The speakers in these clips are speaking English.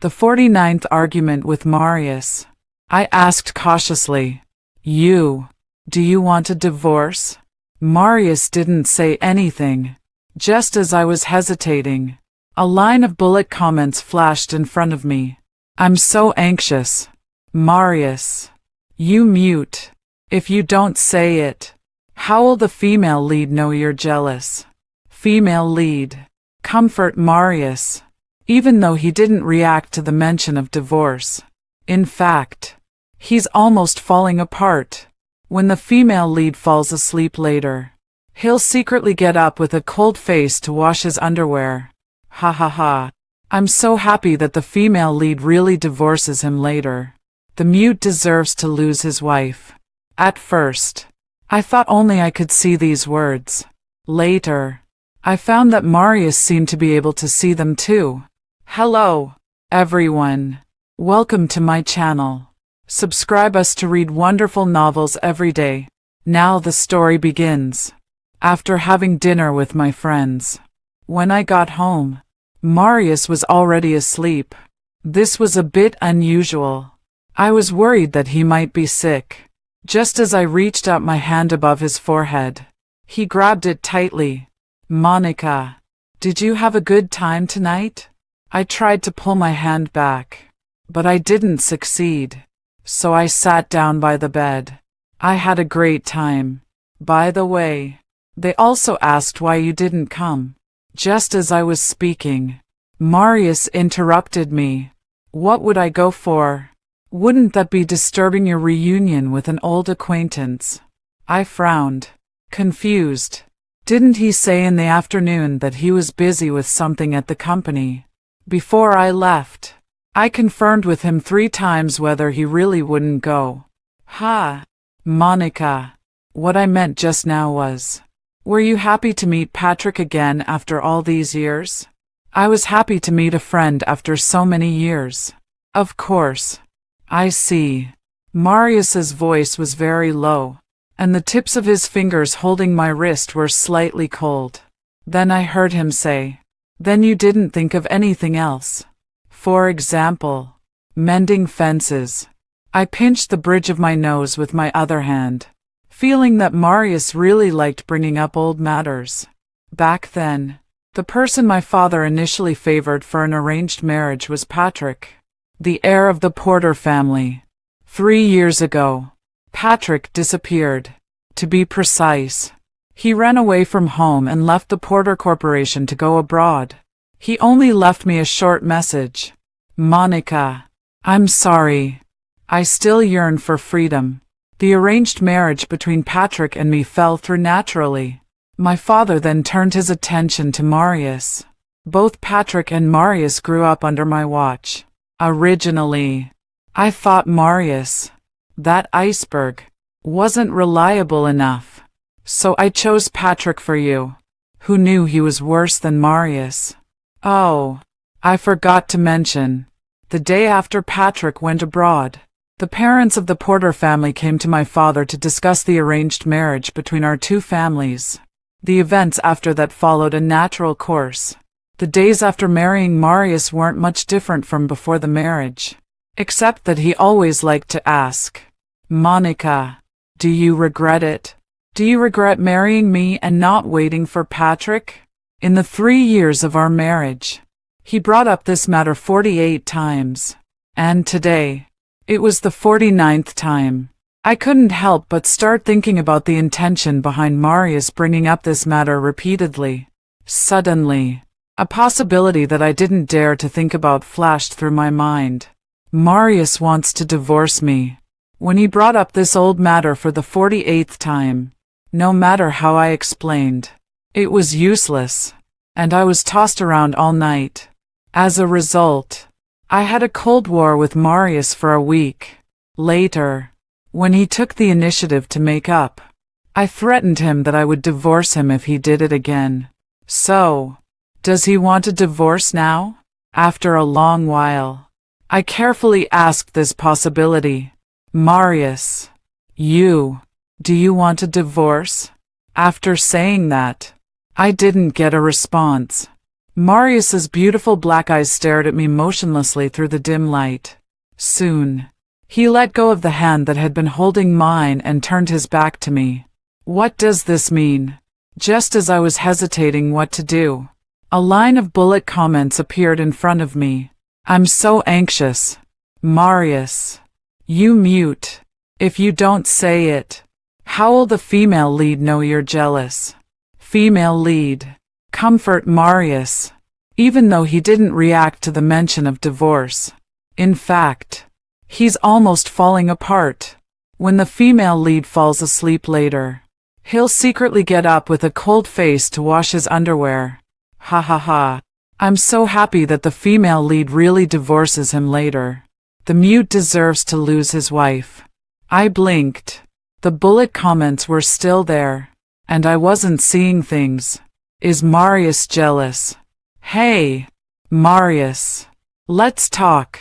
The 49th argument with Marius. I asked cautiously, do you want a divorce? Marius didn't say anything. Just as I was hesitating, a line of bullet comments flashed in front of me. I'm so anxious. Marius. You mute. If you don't say it, how will the female lead know you're jealous? Female lead. Comfort Marius. Even though he didn't react to the mention of divorce. In fact, he's almost falling apart. When the female lead falls asleep later, he'll secretly get up with a cold face to wash his underwear. Ha ha ha. I'm so happy that the female lead really divorces him later. The mute deserves to lose his wife. At first, I thought only I could see these words. Later, I found that Marius seemed to be able to see them too. Hello, everyone. Welcome to my channel. Subscribe us to read wonderful novels every day. Now the story begins. After having dinner with my friends, when I got home, Marius was already asleep. This was a bit unusual. I was worried that he might be sick. Just as I reached up my hand above his forehead, he grabbed it tightly. Monica, did you have a good time tonight? I tried to pull my hand back, but I didn't succeed. So I sat down by the bed. I had a great time. By the way, they also asked why you didn't come. Just as I was speaking, Marius interrupted me. What would I go for? Wouldn't that be disturbing your reunion with an old acquaintance? I frowned, confused. Didn't he say in the afternoon that he was busy with something at the company? Before I left, I confirmed with him 3 times whether he really wouldn't go. Monica, what I meant just now was, were you happy to meet Patrick again after all these years? I was happy to meet a friend after so many years. Of course. I see. Marius's voice was very low, and the tips of his fingers holding my wrist were slightly cold. Then I heard him say, then you didn't think of anything else? For example, mending fences. I pinched the bridge of my nose with my other hand, feeling that Marius really liked bringing up old matters. Back then, the person my father initially favored for an arranged marriage was Patrick, the heir of the Porter family. 3 years ago, Patrick disappeared. To be precise, he ran away from home and left the Porter Corporation to go abroad. He only left me a short message. Monica, I'm sorry. I still yearn for freedom. The arranged marriage between Patrick and me fell through naturally. My father then turned his attention to Marius. Both Patrick and Marius grew up under my watch. Originally, I thought Marius, that iceberg, wasn't reliable enough. So I chose Patrick for you. Who knew he was worse than Marius? Oh, I forgot to mention. The day after Patrick went abroad, the parents of the Porter family came to my father to discuss the arranged marriage between our 2 families. The events after that followed a natural course. The days after marrying Marius weren't much different from before the marriage, except that he always liked to ask, Monica, do you regret it? Do you regret marrying me and not waiting for Patrick? In the 3 years of our marriage, he brought up this matter 48 times. And today, it was the 49th time. I couldn't help but start thinking about the intention behind Marius bringing up this matter repeatedly. Suddenly, a possibility that I didn't dare to think about flashed through my mind. Marius wants to divorce me. When he brought up this old matter for the 48th time, no matter how I explained, it was useless, and I was tossed around all night. As a result, I had a cold war with Marius for a week. Later, when he took the initiative to make up, I threatened him that I would divorce him if he did it again. So, does he want a divorce now? After a long while, I carefully asked this possibility. Marius, do you want a divorce? After saying that, I didn't get a response. Marius's beautiful black eyes stared at me motionlessly through the dim light. Soon, he let go of the hand that had been holding mine and turned his back to me. What does this mean? Just as I was hesitating what to do, a line of bullet comments appeared in front of me. I'm so anxious. Marius. You mute. If you don't say it. How will the female lead know you're jealous? Female lead. Comfort Marius. Even though he didn't react to the mention of divorce. In fact, he's almost falling apart. When the female lead falls asleep later, he'll secretly get up with a cold face to wash his underwear. Ha ha ha. I'm so happy that the female lead really divorces him later. The mute deserves to lose his wife. I blinked. The bullet comments were still there, and I wasn't seeing things. Is Marius jealous? Hey, Marius. Let's talk.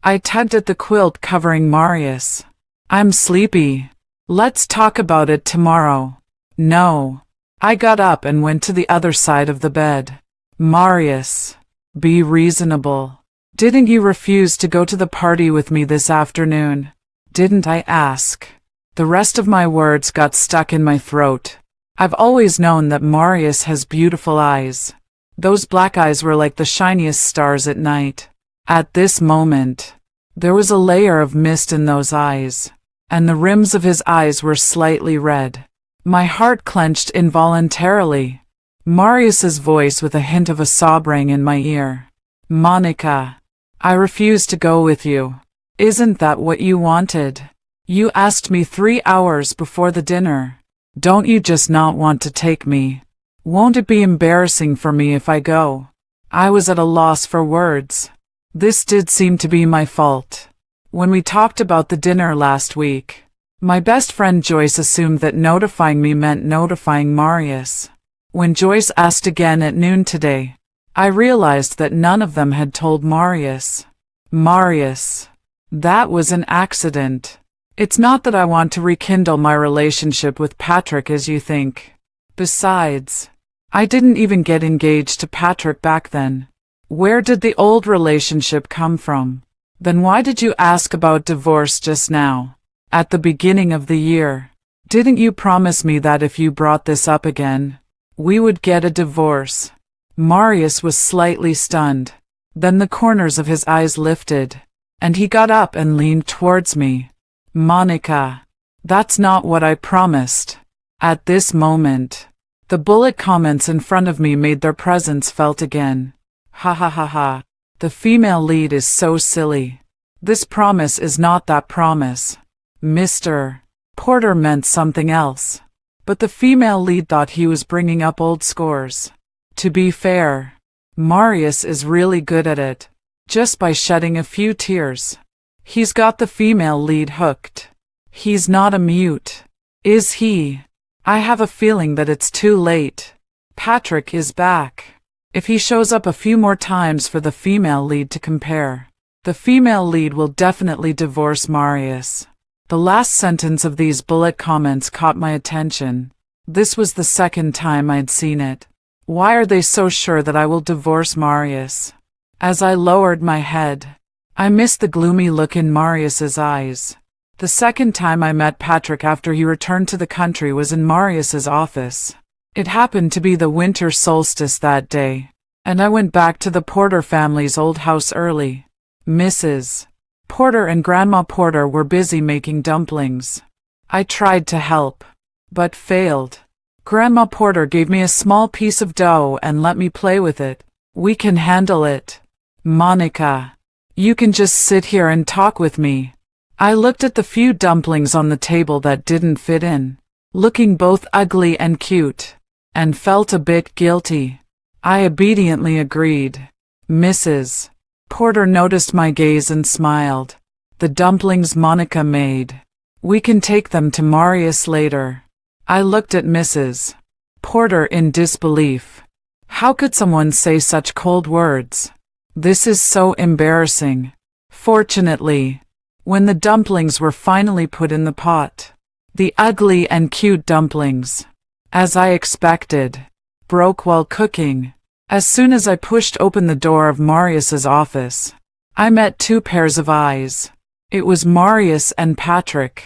I tugged at the quilt covering Marius. I'm sleepy. Let's talk about it tomorrow. No. I got up and went to the other side of the bed. Marius, be reasonable. Didn't you refuse to go to the party with me this afternoon? Didn't I ask? The rest of my words got stuck in my throat. I've always known that Marius has beautiful eyes. Those black eyes were like the shiniest stars at night. At this moment, there was a layer of mist in those eyes, and the rims of his eyes were slightly red. My heart clenched involuntarily. Marius's voice with a hint of a sob rang in my ear. Monica, I refuse to go with you. Isn't that what you wanted? You asked me 3 hours before the dinner. Don't you just not want to take me? Won't it be embarrassing for me if I go? I was at a loss for words. This did seem to be my fault. When we talked about the dinner last week, my best friend Joyce assumed that notifying me meant notifying Marius. When Joyce asked again at noon today, I realized that none of them had told Marius. Marius. That was an accident. It's not that I want to rekindle my relationship with Patrick as you think. Besides, I didn't even get engaged to Patrick back then. Where did the old relationship come from? Then why did you ask about divorce just now? At the beginning of the year, didn't you promise me that if you brought this up again, we would get a divorce? Marius was slightly stunned. Then the corners of his eyes lifted, and he got up and leaned towards me. Monica, that's not what I promised. At this moment, the bullet comments in front of me made their presence felt again. Ha ha ha ha. The female lead is so silly. This promise is not that promise. Mr. Porter meant something else. But the female lead thought he was bringing up old scores. To be fair, Marius is really good at it. Just by shedding a few tears. He's got the female lead hooked. He's not a mute. Is he? I have a feeling that it's too late. Patrick is back. If he shows up a few more times for the female lead to compare, the female lead will definitely divorce Marius. The last sentence of these bullet comments caught my attention. This was the second time I'd seen it. Why are they so sure that I will divorce Marius? As I lowered my head, I missed the gloomy look in Marius's eyes. The second time I met Patrick after he returned to the country was in Marius's office. It happened to be the winter solstice that day, and I went back to the Porter family's old house early. Mrs. Porter and Grandma Porter were busy making dumplings. I tried to help, but failed. Grandma Porter gave me a small piece of dough and let me play with it. We can handle it. Monica, you can just sit here and talk with me. I looked at the few dumplings on the table that didn't fit in, looking both ugly and cute, and felt a bit guilty. I obediently agreed. Mrs. Porter noticed my gaze and smiled. The dumplings Monica made. We can take them to Marius later. I looked at Mrs. Porter in disbelief. How could someone say such cold words? This is so embarrassing. Fortunately, when the dumplings were finally put in the pot, the ugly and cute dumplings, as I expected, broke while cooking. As soon as I pushed open the door of Marius's office, I met two pairs of eyes. It was Marius and Patrick,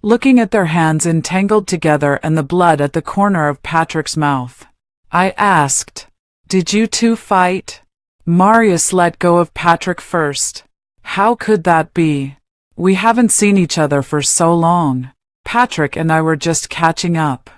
looking at their hands entangled together and the blood at the corner of Patrick's mouth. I asked, "Did you two fight?" Marius let go of Patrick first. "How could that be? We haven't seen each other for so long. Patrick and I were just catching up."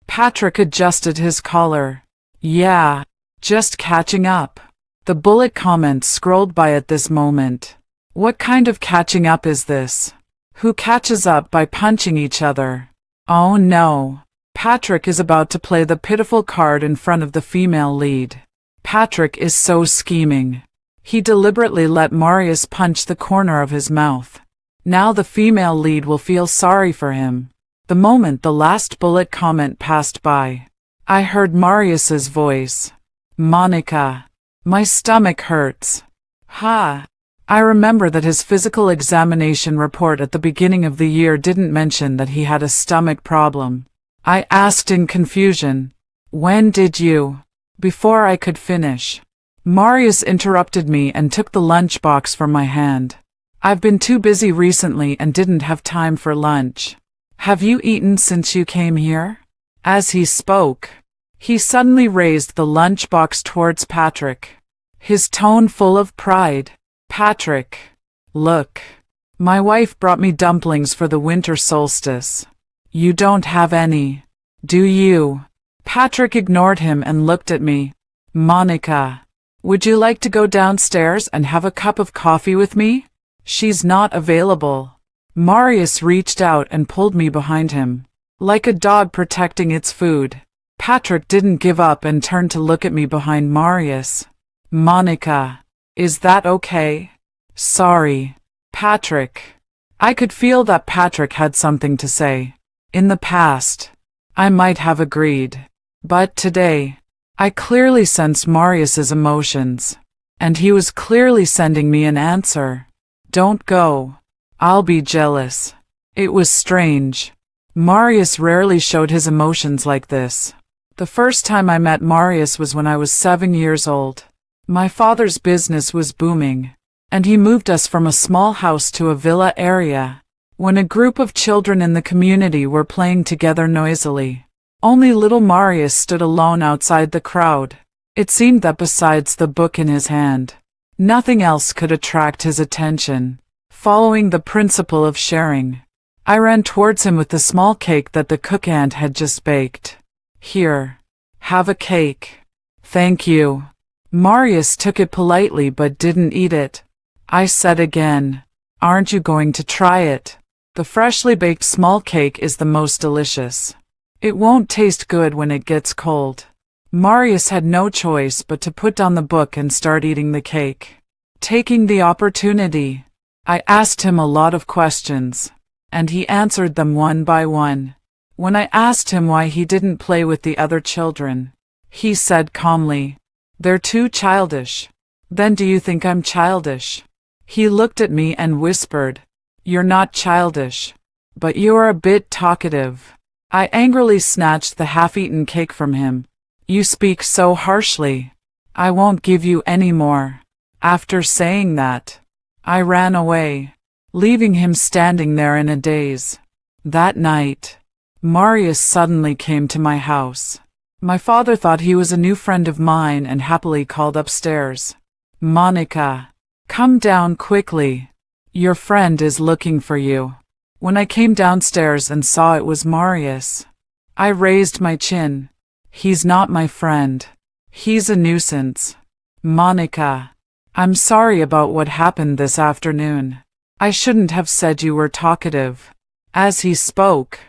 Patrick adjusted his collar. "Yeah, just catching up." The bullet comment scrolled by at this moment. What kind of catching up is this? Who catches up by punching each other? Oh no. Patrick is about to play the pitiful card in front of the female lead. Patrick is so scheming. He deliberately let Marius punch the corner of his mouth. Now the female lead will feel sorry for him. The moment the last bullet comment passed by, I heard Marius's voice. "Monica, my stomach hurts." Ha! I remember that his physical examination report at the beginning of the year didn't mention that he had a stomach problem. I asked in confusion, "When did you?" Before I could finish, Marius interrupted me and took the lunchbox from my hand. "I've been too busy recently and didn't have time for lunch. Have you eaten since you came here?" As he spoke, he suddenly raised the lunchbox towards Patrick, his tone full of pride. "Patrick, look. My wife brought me dumplings for the winter solstice. You don't have any, do you?" Patrick ignored him and looked at me. "Monica, would you like to go downstairs and have a cup of coffee with me?" "She's not available." Marius reached out and pulled me behind him, like a dog protecting its food. Patrick didn't give up and turned to look at me behind Marius. "Monica, is that okay?" "Sorry, Patrick." I could feel that Patrick had something to say. In the past, I might have agreed. But today, I clearly sensed Marius's emotions, and he was clearly sending me an answer. "Don't go. I'll be jealous." It was strange. Marius rarely showed his emotions like this. The first time I met Marius was when I was 7 years old. My father's business was booming, and he moved us from a small house to a villa area, when a group of children in the community were playing together noisily. Only little Marius stood alone outside the crowd. It seemed that besides the book in his hand, nothing else could attract his attention. Following the principle of sharing, I ran towards him with the small cake that the cook aunt had just baked. "Here, have a cake." "Thank you." Marius took it politely but didn't eat it. I said again, "Aren't you going to try it?" The freshly baked small cake is the most delicious. It won't taste good when it gets cold. Marius had no choice but to put down the book and start eating the cake. Taking the opportunity, I asked him a lot of questions, and he answered them one by one. When I asked him why he didn't play with the other children, he said calmly, "They're too childish." "Then do you think I'm childish?" He looked at me and whispered, "You're not childish, but you're a bit talkative." I angrily snatched the half-eaten cake from him. "You speak so harshly. I won't give you any more." After saying that, I ran away, leaving him standing there in a daze. That night, Marius suddenly came to my house. My father thought he was a new friend of mine and happily called upstairs. "Monica, come down quickly. Your friend is looking for you." When I came downstairs and saw it was Marius, I raised my chin. "He's not my friend. He's a nuisance." "Monica, I'm sorry about what happened this afternoon. I shouldn't have said you were talkative." As he spoke,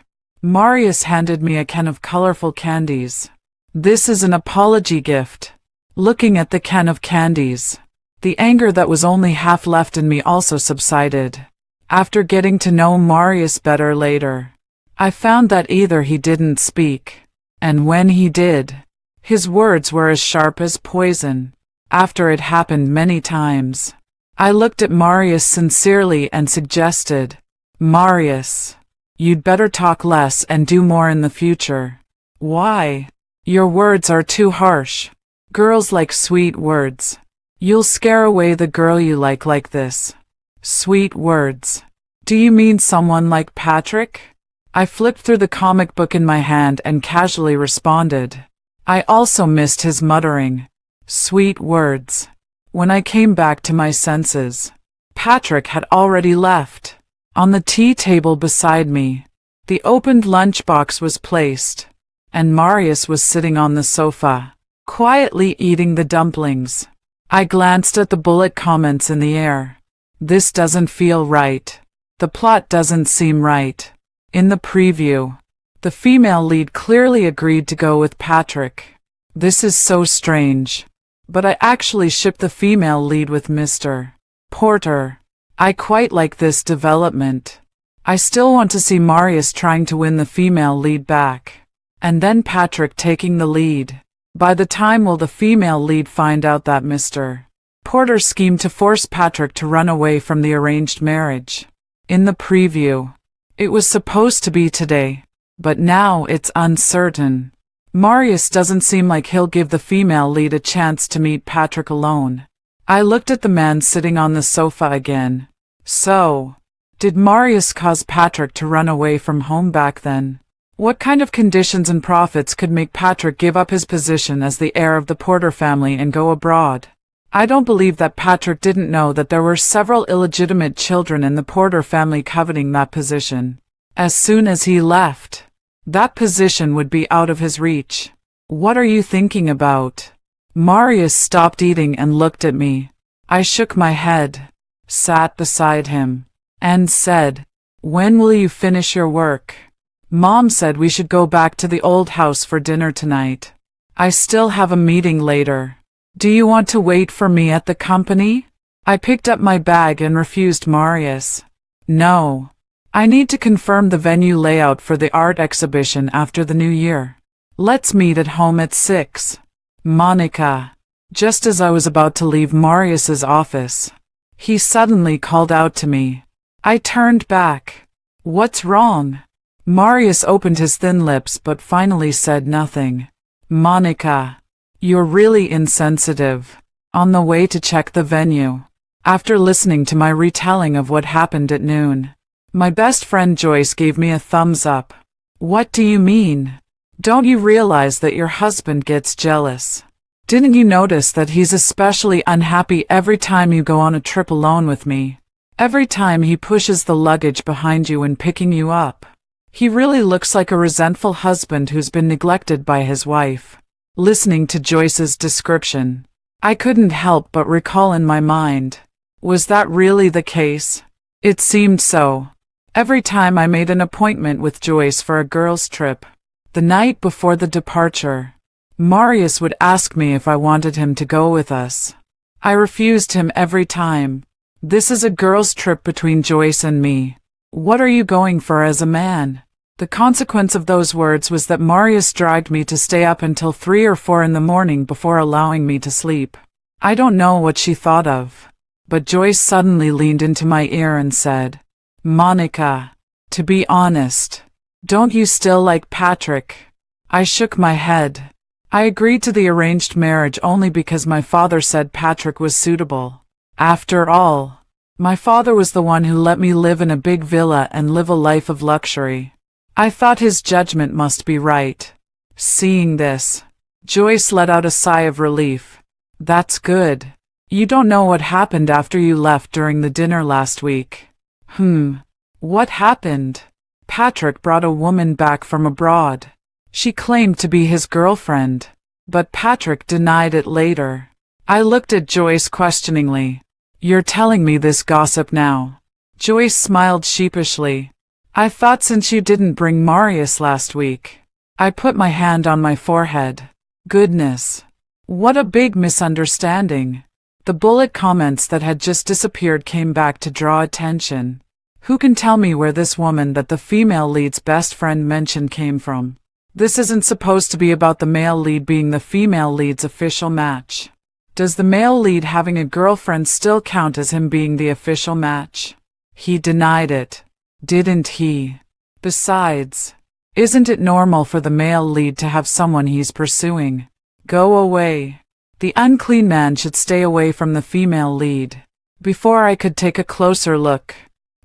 Marius handed me a can of colorful candies. "This is an apology gift." Looking at the can of candies, the anger that was only half left in me also subsided. After getting to know Marius better later, I found that either he didn't speak, and when he did, his words were as sharp as poison. After it happened many times, I looked at Marius sincerely and suggested, "Marius, you'd better talk less and do more in the future." "Why?" "Your words are too harsh." Girls like sweet words. You'll scare away the girl you like this. Sweet words. Do you mean someone like Patrick? I flipped through the comic book in my hand and casually responded. I also missed his muttering. Sweet words. When I came back to my senses, Patrick had already left. On the tea table beside me, the opened lunchbox was placed, and Marius was sitting on the sofa, quietly eating the dumplings. I glanced at the bullet comments in the air. This doesn't feel right. The plot doesn't seem right. In the preview, the female lead clearly agreed to go with Patrick. This is so strange. But I actually shipped the female lead with Mr. Porter. I quite like this development. I still want to see Marius trying to win the female lead back, and then Patrick taking the lead. By the time will the female lead find out that Mr. Porter schemed to force Patrick to run away from the arranged marriage? In the preview, it was supposed to be today, but now it's uncertain. Marius doesn't seem like he'll give the female lead a chance to meet Patrick alone. I looked at the man sitting on the sofa again. So, did Marius cause Patrick to run away from home back then? What kind of conditions and profits could make Patrick give up his position as the heir of the Porter family and go abroad? I don't believe that Patrick didn't know that there were several illegitimate children in the Porter family coveting that position. As soon as he left, that position would be out of his reach. What are you thinking about? Marius stopped eating and looked at me. I shook my head, sat beside him, and said, "When will you finish your work? Mom said we should go back to the old house for dinner tonight. I still have a meeting later. Do you want to wait for me at the company?" I picked up my bag and refused Marius. "No. I need to confirm the venue layout for the art exhibition after the new year. Let's meet at home at 6. Monica." Just as I was about to leave Marius's office, he suddenly called out to me. I turned back. "What's wrong?" Marius opened his thin lips but finally said nothing. "Monica, you're really insensitive." On the way to check the venue, after listening to my retelling of what happened at noon, my best friend Joyce gave me a thumbs up. "What do you mean? Don't you realize that your husband gets jealous? Didn't you notice that he's especially unhappy every time you go on a trip alone with me? Every time he pushes the luggage behind you when picking you up? He really looks like a resentful husband who's been neglected by his wife." Listening to Joyce's description, I couldn't help but recall in my mind, was that really the case? It seemed so. Every time I made an appointment with Joyce for a girls' trip, the night before the departure, Marius would ask me if I wanted him to go with us. I refused him every time. "This is a girls' trip between Joyce and me. What are you going for as a man?" The consequence of those words was that Marius dragged me to stay up until 3 or 4 in the morning before allowing me to sleep. I don't know what she thought of, but Joyce suddenly leaned into my ear and said, "Monica, to be honest, don't you still like Patrick?" I shook my head. I agreed to the arranged marriage only because my father said Patrick was suitable. After all, my father was the one who let me live in a big villa and live a life of luxury. I thought his judgment must be right. Seeing this, Joyce let out a sigh of relief. "That's good. You don't know what happened after you left during the dinner last week." What happened?" "Patrick brought a woman back from abroad. She claimed to be his girlfriend, but Patrick denied it later." I looked at Joyce questioningly. "You're telling me this gossip now?" Joyce smiled sheepishly. "I thought since you didn't bring Marius last week." I put my hand on my forehead. Goodness. What a big misunderstanding. The bullet comments that had just disappeared came back to draw attention. Who can tell me where this woman that the female lead's best friend mentioned came from? This isn't supposed to be about the male lead being the female lead's official match. Does the male lead having a girlfriend still count as him being the official match? He denied it, didn't he? Besides, isn't it normal for the male lead to have someone he's pursuing? Go away. The unclean man should stay away from the female lead. Before I could take a closer look,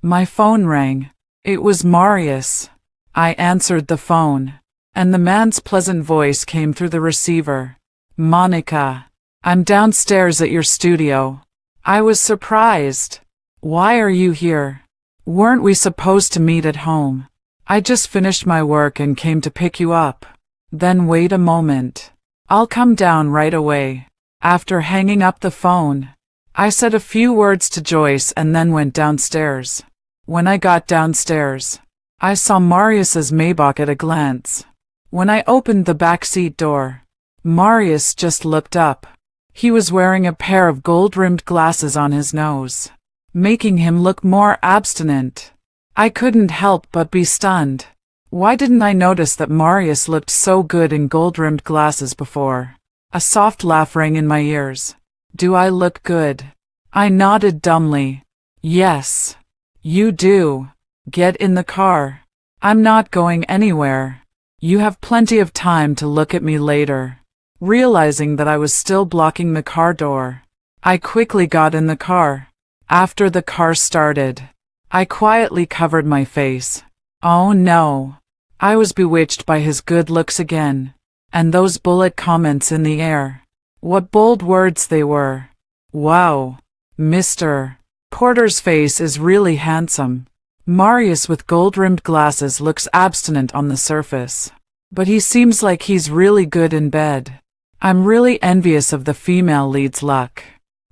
my phone rang. It was Marius. I answered the phone, and the man's pleasant voice came through the receiver. Monica, I'm downstairs at your studio. I was surprised. Why are you here? Weren't we supposed to meet at home? I just finished my work and came to pick you up. Then wait a moment. I'll come down right away. After hanging up the phone, I said a few words to Joyce and then went downstairs. When I got downstairs, I saw Marius's Maybach at a glance. When I opened the backseat door, Marius just looked up. He was wearing a pair of gold-rimmed glasses on his nose, making him look more abstinent. I couldn't help but be stunned. Why didn't I notice that Marius looked so good in gold-rimmed glasses before? A soft laugh rang in my ears. Do I look good? I nodded dumbly. Yes, you do. Get in the car. I'm not going anywhere. You have plenty of time to look at me later. Realizing that I was still blocking the car door, I quickly got in the car. After the car started, I quietly covered my face. Oh no. I was bewitched by his good looks again. And those bullet comments in the air. What bold words they were. Wow. Mr. Porter's face is really handsome. Marius with gold-rimmed glasses looks abstinent on the surface, but he seems like he's really good in bed. I'm really envious of the female lead's luck.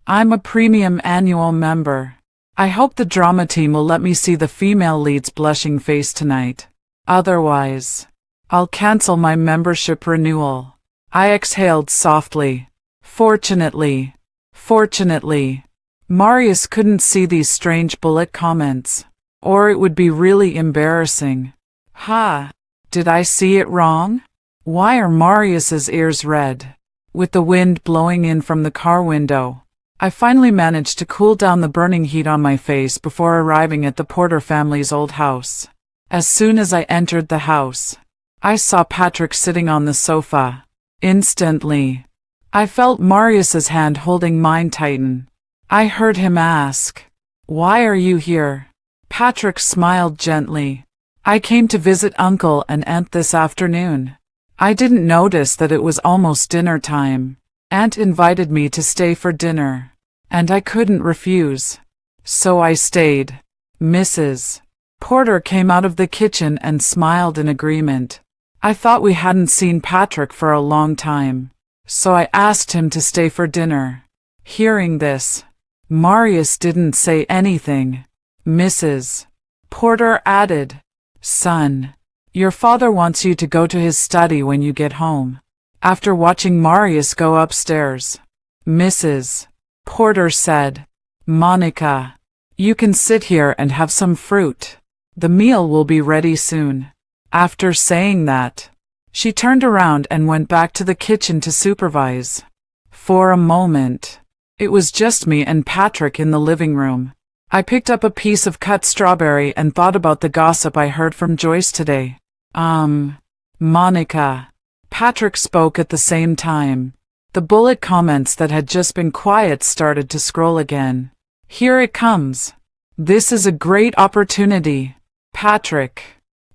I'm a premium annual member. I hope the drama team will let me see the female lead's blushing face tonight. Otherwise, I'll cancel my membership renewal. I exhaled softly. Fortunately, Marius couldn't see these strange bullet comments, or it would be really embarrassing. Ha! Did I see it wrong? Why are Marius's ears red? With the wind blowing in from the car window, I finally managed to cool down the burning heat on my face before arriving at the Porter family's old house. As soon as I entered the house, I saw Patrick sitting on the sofa. Instantly, I felt Marius's hand holding mine tighten. I heard him ask, "Why are you here?" Patrick smiled gently. "I came to visit Uncle and Aunt this afternoon. I didn't notice that it was almost dinner time. Aunt invited me to stay for dinner, and I couldn't refuse. So I stayed." Mrs. Porter came out of the kitchen and smiled in agreement. I thought we hadn't seen Patrick for a long time, so I asked him to stay for dinner. Hearing this, Marius didn't say anything. Mrs. Porter added, "Son, your father wants you to go to his study when you get home." After watching Marius go upstairs, Mrs. Porter said, "Monica, you can sit here and have some fruit. The meal will be ready soon." After saying that, she turned around and went back to the kitchen to supervise. For a moment, it was just me and Patrick in the living room. I picked up a piece of cut strawberry and thought about the gossip I heard from Joyce today. Monica. Patrick spoke at the same time. The bullet comments that had just been quiet started to scroll again. Here it comes. "This is a great opportunity. Patrick.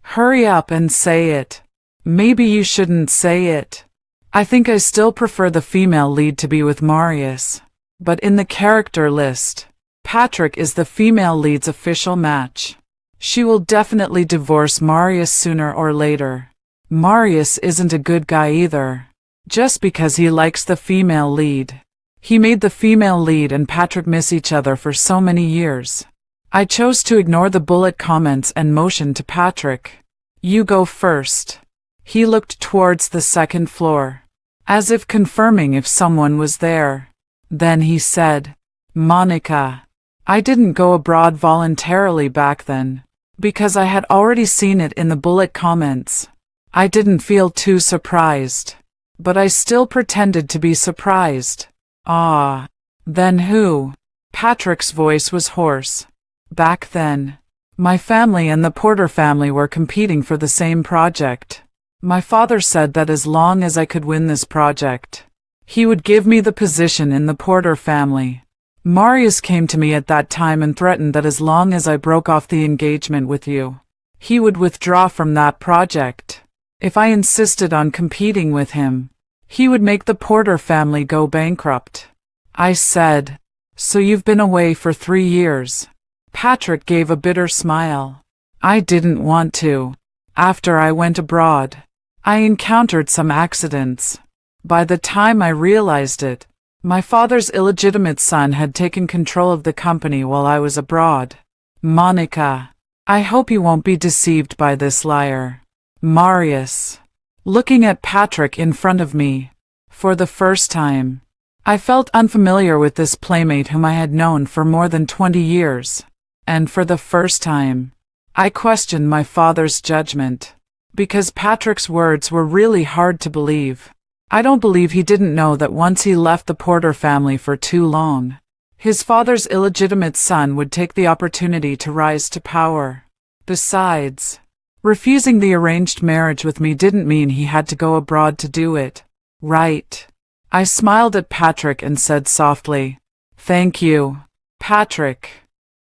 Hurry up and say it. Maybe you shouldn't say it. I think I still prefer the female lead to be with Marius. But in the character list, Patrick is the female lead's official match. She will definitely divorce Marius sooner or later. Marius isn't a good guy either. Just because he likes the female lead. He made the female lead and Patrick miss each other for so many years. I chose to ignore the bullet comments and motioned to Patrick. "You go first." He looked towards the second floor, as if confirming if someone was there. Then he said, "Monica, I didn't go abroad voluntarily back then, because I had already seen it in the bullet comments. I didn't feel too surprised, but I still pretended to be surprised." "Ah, then who?" Patrick's voice was hoarse. "Back then, my family and the Porter family were competing for the same project. My father said that as long as I could win this project, He would give me the position in the Porter family. Marius came to me at that time and threatened that as long as I broke off the engagement with you, he would withdraw from that project. If I insisted on competing with him, he would make the Porter family go bankrupt. I said, "So you've been away for 3 years?" Patrick gave a bitter smile. I didn't want to. After I went abroad, I encountered some accidents. By the time I realized it, my father's illegitimate son had taken control of the company while I was abroad. Monica, I hope you won't be deceived by this liar. Marius. Looking at Patrick in front of me, for the first time, I felt unfamiliar with this playmate whom I had known for more than 20 years. And for the first time, I questioned my father's judgment, because Patrick's words were really hard to believe. I don't believe he didn't know that once he left the Porter family for too long, his father's illegitimate son would take the opportunity to rise to power. Besides, refusing the arranged marriage with me didn't mean he had to go abroad to do it, right? I smiled at Patrick and said softly, "Thank you, Patrick."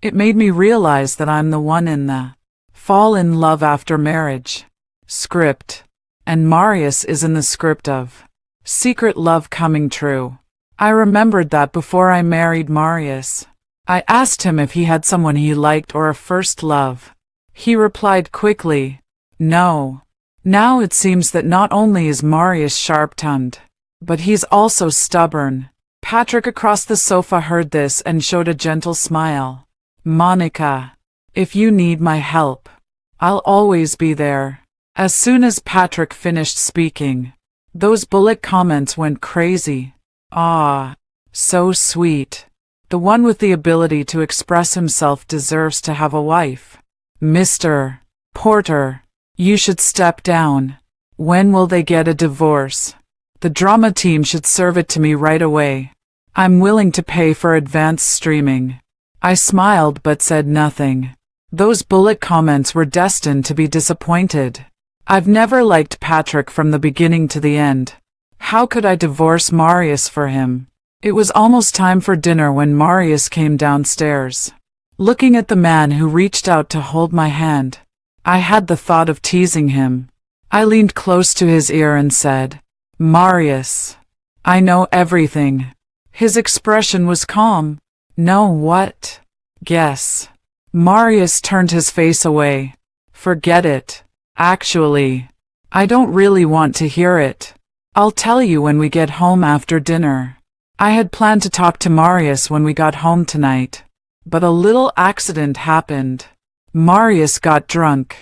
It made me realize that I'm the one in the fall in love after marriage script, and Marius is in the script of secret love coming true. I remembered that before I married Marius, I asked him if he had someone he liked or a first love. He replied quickly, "No." Now it seems that not only is Marius sharp-tongued, but he's also stubborn. Patrick across the sofa heard this and showed a gentle smile. "Monica, if you need my help, I'll always be there." As soon as Patrick finished speaking, those bullet comments went crazy. "Ah, so sweet. The one with the ability to express himself deserves to have a wife. Mr. Porter, you should step down. When will they get a divorce? The drama team should serve it to me right away. I'm willing to pay for advanced streaming." I smiled but said nothing. Those bullet comments were destined to be disappointed. I've never liked Patrick from the beginning to the end. How could I divorce Marius for him? It was almost time for dinner when Marius came downstairs. Looking at the man who reached out to hold my hand, I had the thought of teasing him. I leaned close to his ear and said, "Marius, I know everything." His expression was calm. "Know what?" "Guess." Marius turned his face away. "Forget it. Actually, I don't really want to hear it. I'll tell you when we get home after dinner." I had planned to talk to Marius when we got home tonight, but a little accident happened. Marius got drunk.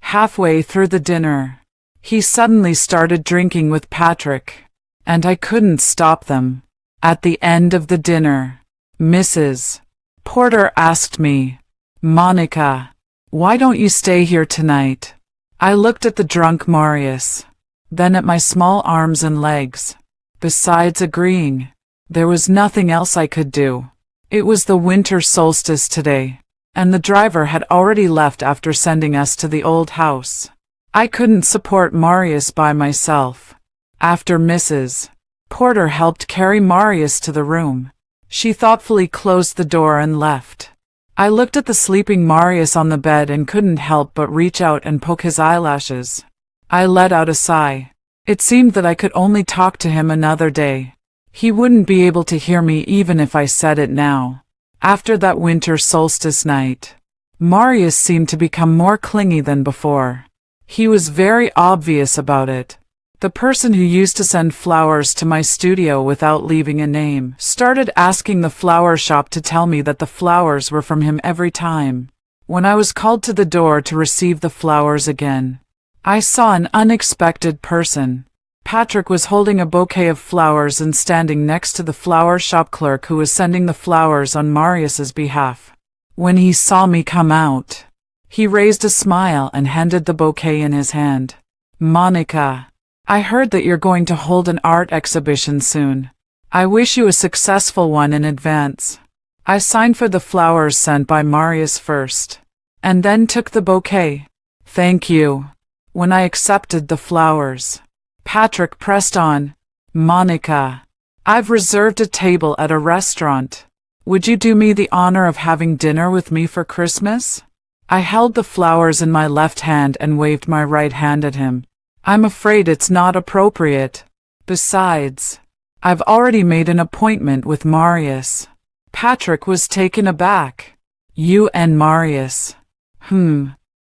Halfway through the dinner, he suddenly started drinking with Patrick, and I couldn't stop them. At the end of the dinner, Mrs. Porter asked me, "Monica, why don't you stay here tonight?" I looked at the drunk Marius, then at my small arms and legs. Besides agreeing, there was nothing else I could do. It was the winter solstice today, and the driver had already left after sending us to the old house. I couldn't support Marius by myself. After Mrs. Porter helped carry Marius to the room, she thoughtfully closed the door and left. I looked at the sleeping Marius on the bed and couldn't help but reach out and poke his eyelashes. I let out a sigh. It seemed that I could only talk to him another day. He wouldn't be able to hear me even if I said it now. After that winter solstice night, Marius seemed to become more clingy than before. He was very obvious about it. The person who used to send flowers to my studio without leaving a name started asking the flower shop to tell me that the flowers were from him every time. When I was called to the door to receive the flowers again, I saw an unexpected person. Patrick was holding a bouquet of flowers and standing next to the flower shop clerk who was sending the flowers on Marius's behalf. When he saw me come out, he raised a smile and handed the bouquet in his hand. "Monica, I heard that you're going to hold an art exhibition soon. I wish you a successful one in advance." I signed for the flowers sent by Marius first, and then took the bouquet. "Thank you." When I accepted the flowers, Patrick pressed on, "Monica, I've reserved a table at a restaurant. Would you do me the honor of having dinner with me for Christmas? I held the flowers in my left hand and waved my right hand at him. I'm afraid it's not appropriate. Besides, I've already made an appointment with Marius. Patrick was taken aback. You and Marius.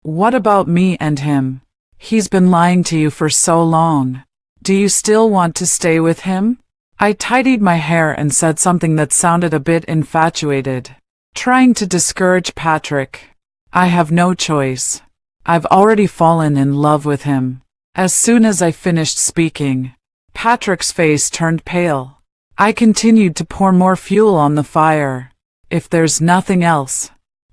What about me and him? He's been lying to you for so long. Do you still want to stay with him? I tidied my hair and said something that sounded a bit infatuated, trying to discourage Patrick. I have no choice. I've already fallen in love with him. As soon as I finished speaking, Patrick's face turned pale. I continued to pour more fuel on the fire. If there's nothing else,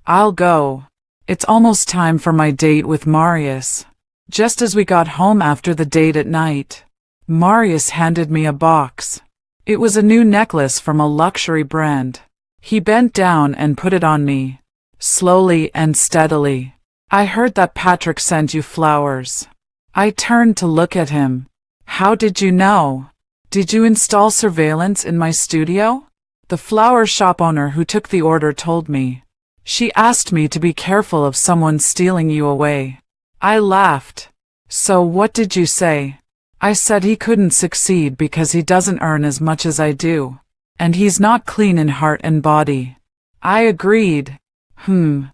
I'll go. It's almost time for my date with Marius. Just as we got home after the date at night, Marius handed me a box. It was a new necklace from a luxury brand. He bent down and put it on me, slowly and steadily. I heard that Patrick sent you flowers. I turned to look at him. How did you know? Did you install surveillance in my studio? The flower shop owner who took the order told me. She asked me to be careful of someone stealing you away. I laughed. So what did you say? I said he couldn't succeed because he doesn't earn as much as I do. And he's not clean in heart and body. I agreed. And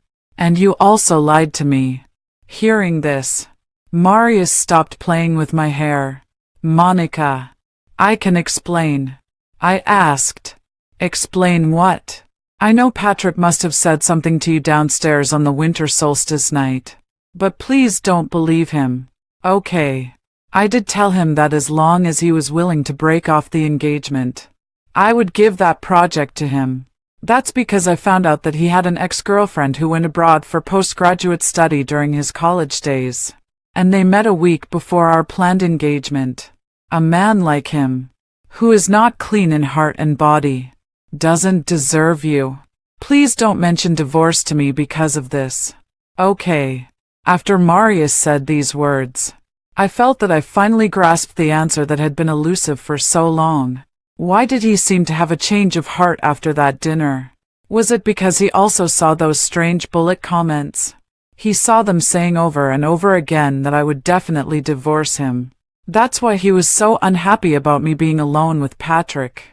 you also lied to me. Hearing this, Marius stopped playing with my hair. Monica, I can explain. I asked. Explain what? I know Patrick must have said something to you downstairs on the winter solstice night. But please don't believe him. Okay. I did tell him that as long as he was willing to break off the engagement, I would give that project to him. That's because I found out that he had an ex-girlfriend who went abroad for postgraduate study during his college days. And they met a week before our planned engagement. A man like him, who is not clean in heart and body, doesn't deserve you. Please don't mention divorce to me because of this. Okay. After Marius said these words, I felt that I finally grasped the answer that had been elusive for so long. Why did he seem to have a change of heart after that dinner? Was it because he also saw those strange bullet comments? He saw them saying over and over again that I would definitely divorce him. That's why he was so unhappy about me being alone with Patrick.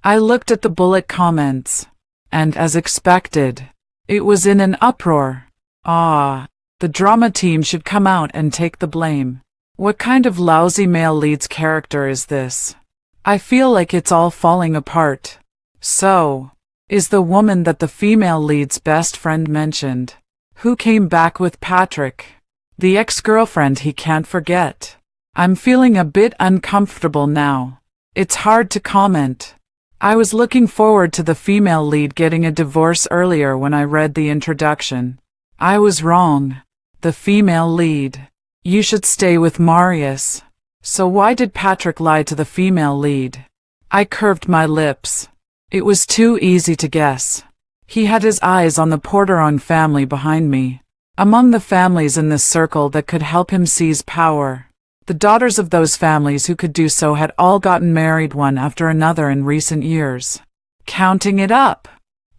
I looked at the bullet comments, and as expected, it was in an uproar. The drama team should come out and take the blame. What kind of lousy male lead's character is this? I feel like it's all falling apart. So, is the woman that the female lead's best friend mentioned, who came back with Patrick, the ex-girlfriend he can't forget? I'm feeling a bit uncomfortable now. It's hard to comment. I was looking forward to the female lead getting a divorce earlier when I read the introduction. I was wrong. The female lead. You should stay with Marius. So why did Patrick lie to the female lead? I curved my lips. It was too easy to guess. He had his eyes on the Porteron family behind me. Among the families in this circle that could help him seize power, the daughters of those families who could do so had all gotten married one after another in recent years. Counting it up,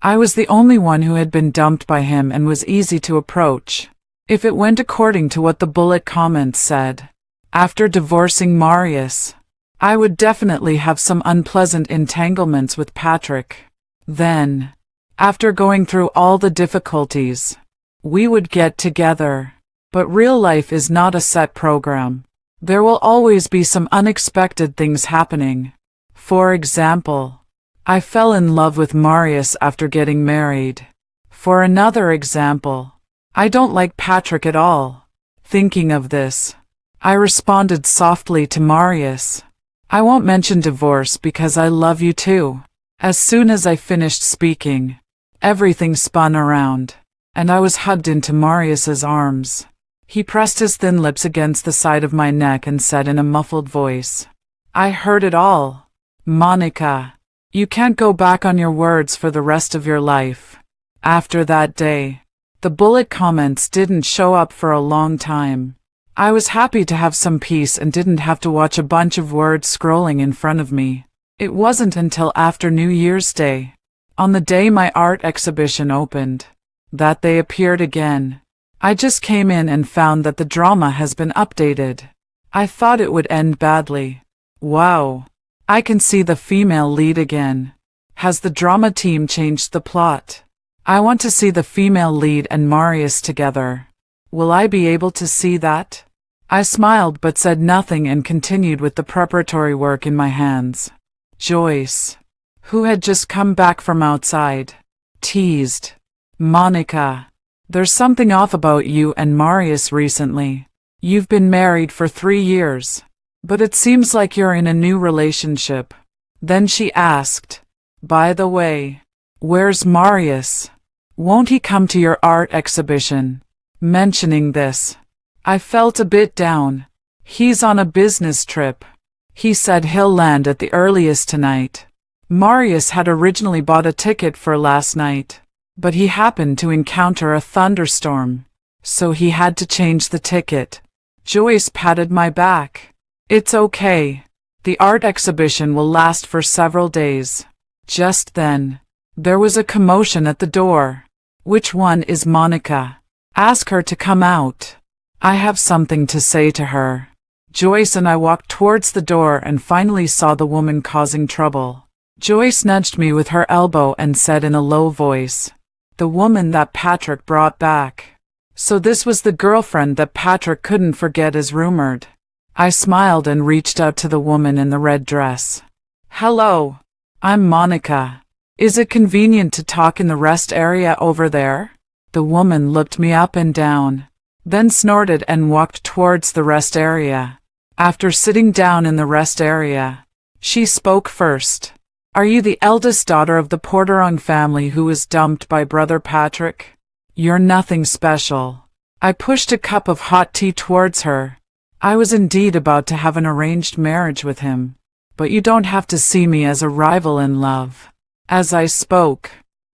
I was the only one who had been dumped by him and was easy to approach. If it went according to what the bullet comments said, after divorcing Marius, I would definitely have some unpleasant entanglements with Patrick. Then, after going through all the difficulties, we would get together. But real life is not a set program. There will always be some unexpected things happening. For example, I fell in love with Marius after getting married. For another example, I don't like Patrick at all. Thinking of this, I responded softly to Marius. I won't mention divorce because I love you too. As soon as I finished speaking, everything spun around, and I was hugged into Marius's arms. He pressed his thin lips against the side of my neck and said in a muffled voice, I heard it all. Monica, you can't go back on your words for the rest of your life. After that day, the bullet comments didn't show up for a long time. I was happy to have some peace and didn't have to watch a bunch of words scrolling in front of me. It wasn't until after New Year's Day, on the day my art exhibition opened, that they appeared again. I just came in and found that the drama has been updated. I thought it would end badly. Wow. I can see the female lead again. Has the drama team changed the plot? I want to see the female lead and Marius together. Will I be able to see that? I smiled but said nothing and continued with the preparatory work in my hands. Joyce, who had just come back from outside, teased. Monica, there's something off about you and Marius recently. You've been married for 3 years, but it seems like you're in a new relationship. Then she asked, by the way, where's Marius? Won't he come to your art exhibition? Mentioning this, I felt a bit down. He's on a business trip. He said he'll land at the earliest tonight. Marius had originally bought a ticket for last night, but he happened to encounter a thunderstorm, so he had to change the ticket. Joyce patted my back. It's okay. The art exhibition will last for several days. Just then, there was a commotion at the door. Which one is Monica? Ask her to come out. I have something to say to her. Joyce and I walked towards the door and finally saw the woman causing trouble. Joyce nudged me with her elbow and said in a low voice, the woman that Patrick brought back. So this was the girlfriend that Patrick couldn't forget as rumored. I smiled and reached out to the woman in the red dress. Hello, I'm Monica. Is it convenient to talk in the rest area over there? The woman looked me up and down, then snorted and walked towards the rest area. After sitting down in the rest area, she spoke first. Are you the eldest daughter of the Porterong family who was dumped by brother Patrick? You're nothing special. I pushed a cup of hot tea towards her. I was indeed about to have an arranged marriage with him, but you don't have to see me as a rival in love. As I spoke,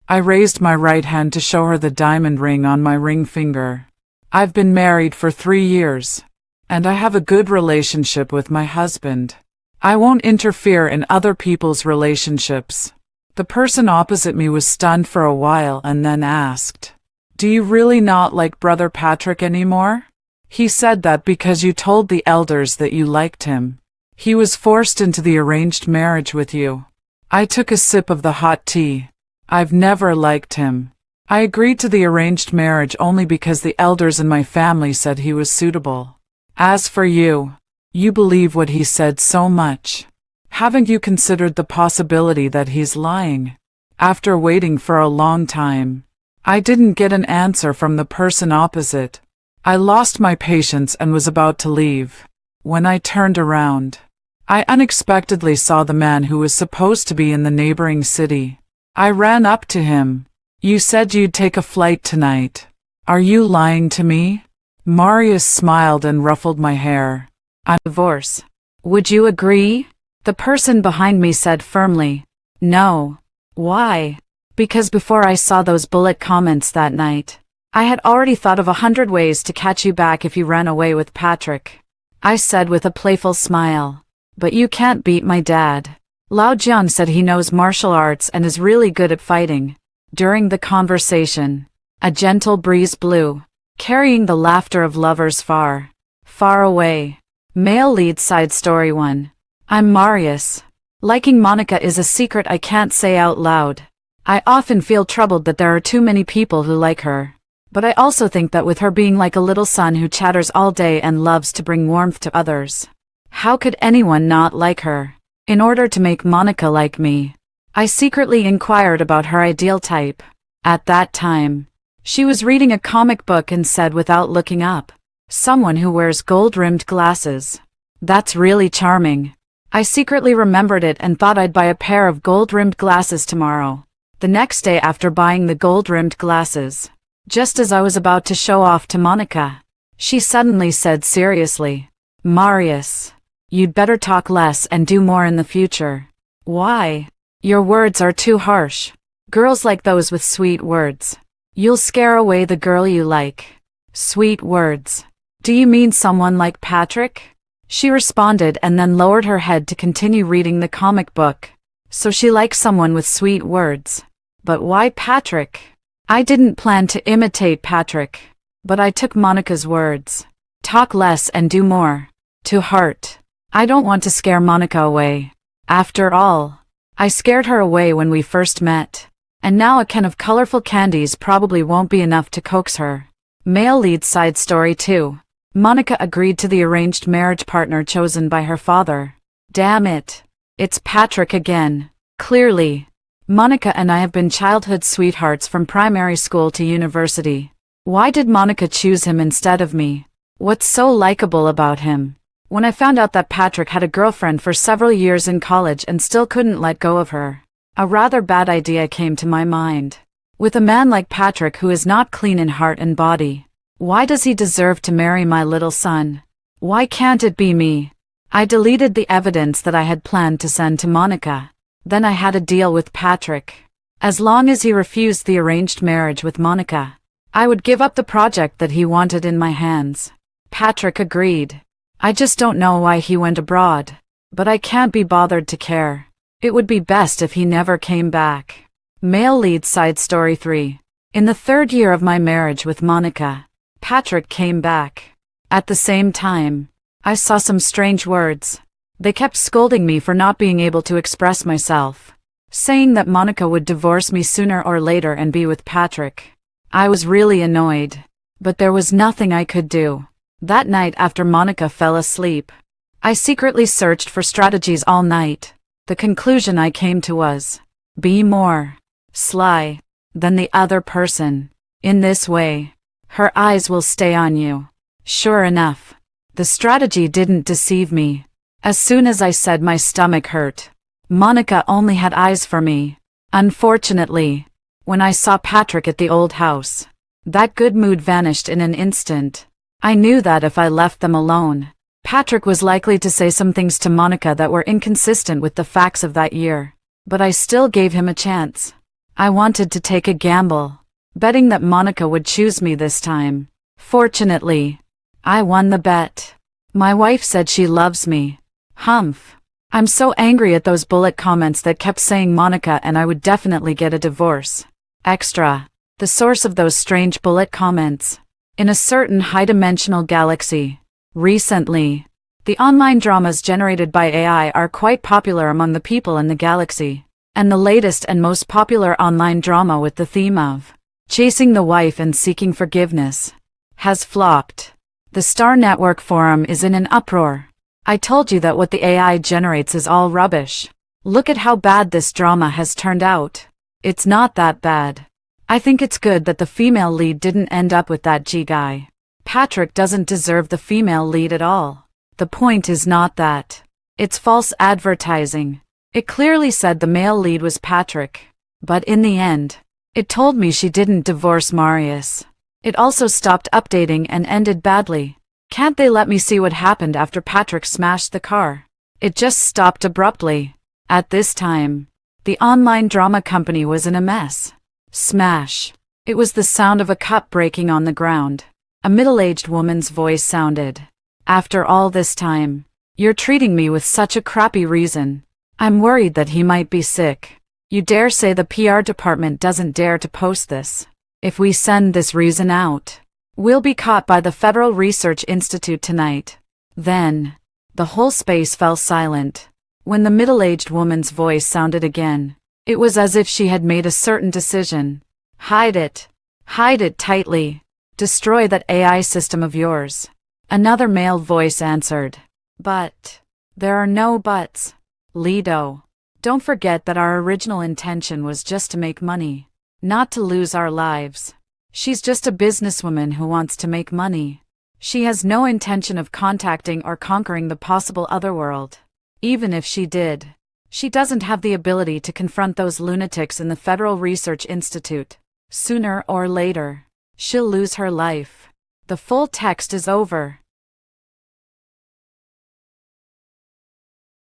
I raised my right hand to show her the diamond ring on my ring finger. I've been married for 3 years, and I have a good relationship with my husband. I won't interfere in other people's relationships. The person opposite me was stunned for a while and then asked, do you really not like brother Patrick anymore? He said that because you told the elders that you liked him. He was forced into the arranged marriage with you. I took a sip of the hot tea. I've never liked him. I agreed to the arranged marriage only because the elders in my family said he was suitable. As for you, you believe what he said so much. Haven't you considered the possibility that he's lying? After waiting for a long time, I didn't get an answer from the person opposite. I lost my patience and was about to leave. When I turned around, I unexpectedly saw the man who was supposed to be in the neighboring city. I ran up to him. You said you'd take a flight tonight. Are you lying to me? Marius smiled and ruffled my hair. On divorce. Would you agree? The person behind me said firmly. No. Why? Because before I saw those bullet comments that night, I had already thought of 100 ways to catch you back if you ran away with Patrick. I said with a playful smile. But you can't beat my dad. Lao Jian said he knows martial arts and is really good at fighting. During the conversation, a gentle breeze blew, carrying the laughter of lovers far, far away. Male lead side story 1. I'm Marius. Liking Monica is a secret I can't say out loud. I often feel troubled that there are too many people who like her. But I also think that with her being like a little son who chatters all day and loves to bring warmth to others, how could anyone not like her? In order to make Monica like me, I secretly inquired about her ideal type. At that time, she was reading a comic book and said without looking up, someone who wears gold-rimmed glasses. That's really charming. I secretly remembered it and thought I'd buy a pair of gold-rimmed glasses tomorrow. The next day after buying the gold-rimmed glasses, just as I was about to show off to Monica, she suddenly said seriously, Marius, you'd better talk less and do more in the future. Why? Your words are too harsh. Girls like those with sweet words. You'll scare away the girl you like. Sweet words. Do you mean someone like Patrick? She responded and then lowered her head to continue reading the comic book. So she likes someone with sweet words. But why Patrick? I didn't plan to imitate Patrick. But I took Monica's words. Talk less and do more. To heart. I don't want to scare Monica away. After all, I scared her away when we first met. And now a can of colorful candies probably won't be enough to coax her. Male lead side story 2. Monica agreed to the arranged marriage partner chosen by her father. Damn it. It's Patrick again. Clearly. Monica and I have been childhood sweethearts from primary school to university. Why did Monica choose him instead of me? What's so likable about him? When I found out that Patrick had a girlfriend for several years in college and still couldn't let go of her, a rather bad idea came to my mind. With a man like Patrick who is not clean in heart and body, why does he deserve to marry my little son? Why can't it be me? I deleted the evidence that I had planned to send to Monica. Then I had a deal with Patrick. As long as he refused the arranged marriage with Monica, I would give up the project that he wanted in my hands. Patrick agreed. I just don't know why he went abroad. But I can't be bothered to care. It would be best if he never came back. Male lead side story 3. In the 3rd year of my marriage with Monica, Patrick came back. At the same time, I saw some strange words. They kept scolding me for not being able to express myself, saying that Monica would divorce me sooner or later and be with Patrick. I was really annoyed, but there was nothing I could do. That night after Monica fell asleep, I secretly searched for strategies all night. The conclusion I came to was, be more sly than the other person. In this way, her eyes will stay on you. Sure enough, the strategy didn't deceive me. As soon as I said my stomach hurt, Monica only had eyes for me. Unfortunately, when I saw Patrick at the old house, that good mood vanished in an instant. I knew that if I left them alone, Patrick was likely to say some things to Monica that were inconsistent with the facts of that year. But I still gave him a chance. I wanted to take a gamble, betting that Monica would choose me this time. Fortunately, I won the bet. My wife said she loves me. Humph. I'm so angry at those bullet comments that kept saying Monica and I would definitely get a divorce. Extra. The source of those strange bullet comments. In a certain high-dimensional galaxy. Recently, the online dramas generated by AI are quite popular among the people in the galaxy. And the latest and most popular online drama with the theme of chasing the wife and seeking forgiveness has flopped. The Star Network forum is in an uproar. I told you that what the AI generates is all rubbish. Look at how bad this drama has turned out. It's not that bad. I think it's good that the female lead didn't end up with that G guy. Patrick doesn't deserve the female lead at all. The point is not that. It's false advertising. It clearly said the male lead was Patrick. But in the end, it told me she didn't divorce Marius. It also stopped updating and ended badly. Can't they let me see what happened after Patrick smashed the car? It just stopped abruptly. At this time, the online drama company was in a mess. Smash. It was the sound of a cup breaking on the ground. A middle-aged woman's voice sounded. After all this time, you're treating me with such a crappy reason. I'm worried that he might be sick. You dare say the PR department doesn't dare to post this? If we send this reason out, we'll be caught by the Federal Research Institute tonight. Then, the whole space fell silent. When the middle-aged woman's voice sounded again, it was as if she had made a certain decision. Hide it. Hide it tightly. Destroy that AI system of yours. Another male voice answered. But there are no buts. Lido, don't forget that our original intention was just to make money, not to lose our lives. She's just a businesswoman who wants to make money. She has no intention of contacting or conquering the possible otherworld. Even if she did, she doesn't have the ability to confront those lunatics in the Federal Research Institute. Sooner or later, she'll lose her life. The full text is over.